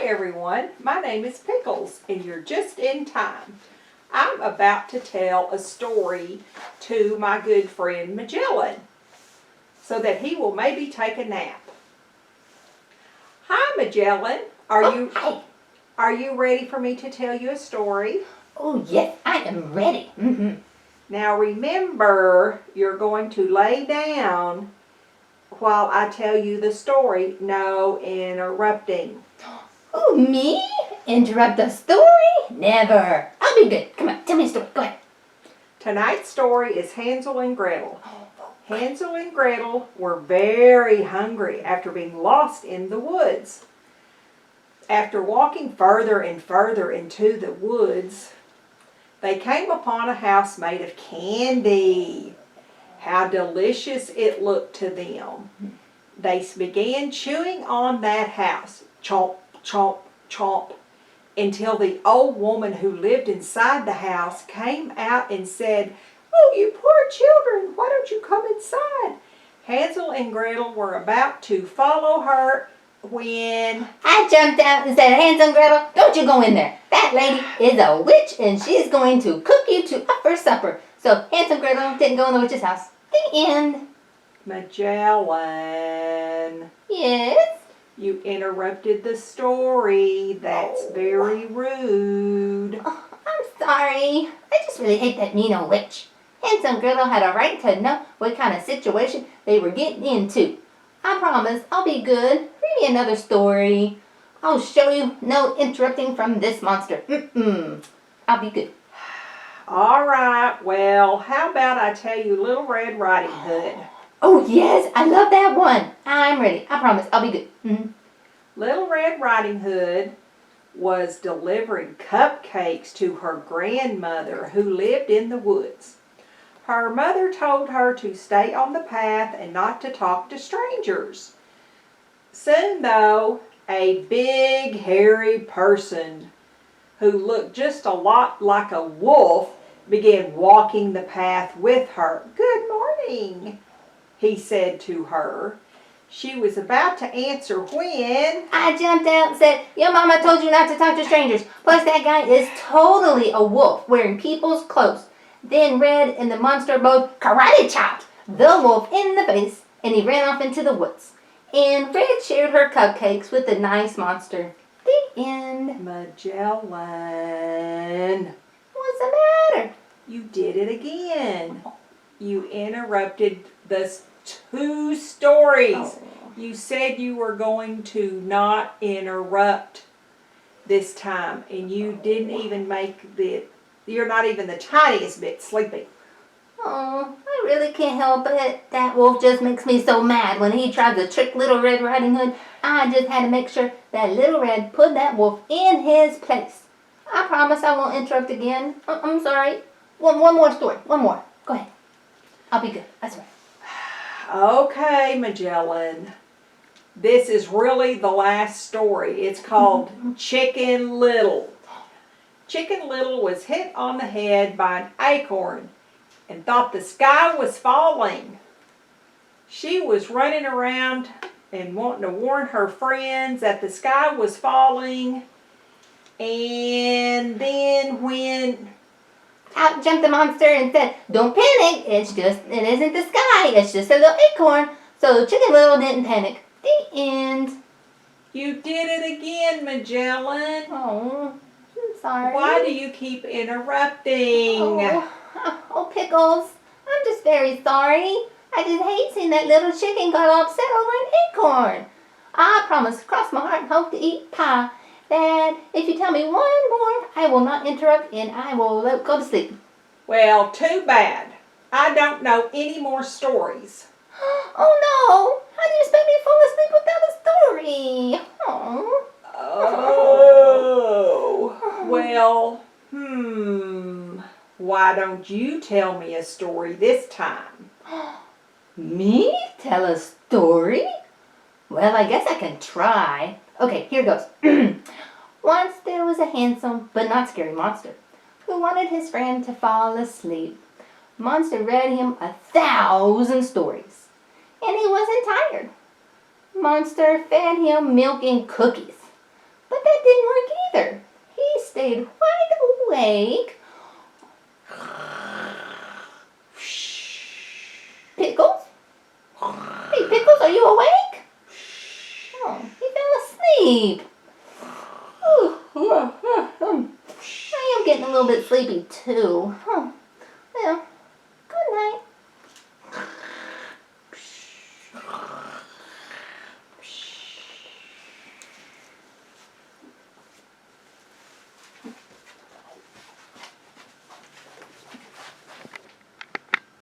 Hi everyone, my name is Pickles and you're just in time. I'm about to tell a story to my good friend Magellen so that he will maybe take a nap. Hi Magellen, Hi. are you ready for me to tell you a story? Oh yes, I am ready. Now remember, you're going to lay down while I tell you the story, no interrupting. Oh, me? Interrupt the story? Never. I'll be good. Come on, tell me a story. Go ahead. Tonight's story is Hansel and Gretel. Hansel and Gretel were very hungry after being lost in the woods. After walking further and further into the woods, they came upon a house made of candy. How delicious it looked to them. They began chewing on that house, chomp, chomp, chomp, until the old woman who lived inside the house came out and said, "Oh, you poor children, why don't you come inside?" Hansel and Gretel were about to follow her when... I jumped out and said, Hansel and Gretel, don't you go in there. That lady is a witch and she's going to cook you up for supper. So Hansel and Gretel didn't go in the witch's house. The end. Magellan, Yes? you interrupted the story. That's very rude. Oh, I'm sorry. I just really hate that mean old witch. Hansel and Gretel had a right to know what kind of situation they were getting into. I promise I'll be good. Read me another story. I'll show you no interrupting from this monster. I'll be good. All right, well, how about I tell you Little Red Riding Hood? Oh, yes, I love that one. I'm ready. I promise I'll be good. Little Red Riding Hood was delivering cupcakes to her grandmother who lived in the woods. Her mother told her to stay on the path and not to talk to strangers. Soon, though, a big, hairy person who looked just a lot like a wolf began walking the path with her. "Good morning," he said to her. She was about to answer when... I jumped out and said, your mama told you not to talk to strangers. Plus that guy is totally a wolf wearing people's clothes. Then Red and the monster both karate chopped the wolf in the face and he ran off into the woods. And Red shared her cupcakes with the nice monster. The end. Magellan, What's the matter? you did it again. You interrupted the two stories. You said you were going to not interrupt this time, and you didn't even make you're not even the tiniest bit sleepy. Oh, I really can't help it. That wolf just makes me so mad. When he tried to trick Little Red Riding Hood, I just had to make sure that Little Red put that wolf in his place. I promise I won't interrupt again. I'm sorry. One more story. One more. Go ahead. I'll be good. I swear. Okay, Magellan. This is really the last story. It's called Chicken Little. Chicken Little was hit on the head by an acorn and thought the sky was falling. She was running around and wanting to warn her friends that the sky was falling. And then when... Out jumped the monster and said, don't panic. It isn't the sky. It's just a little acorn. So Chicken Little didn't panic. The end. You did it again, Magellan. Oh, I'm sorry. Why do you keep interrupting? Oh, Pickles. I'm just very sorry. I just hate seeing that little chicken got upset over an acorn. I promise, cross my heart and hope to eat pie, that if you tell me one more, I will not interrupt and I will go to sleep. Well, too bad. I don't know any more stories. Oh no! How do you expect me to fall asleep without a story? Oh. Well, why don't you tell me a story this time? Me? Tell a story? Well, I guess I can try. Okay, here goes. Once there was a handsome but not scary monster who wanted his friend to fall asleep. Monster read him 1,000 stories, and he wasn't tired. Monster fed him milk and cookies, but that either. He stayed wide awake. Pickles? Hey, Pickles, are you awake? Oh, he fell asleep. I am getting a little bit sleepy too.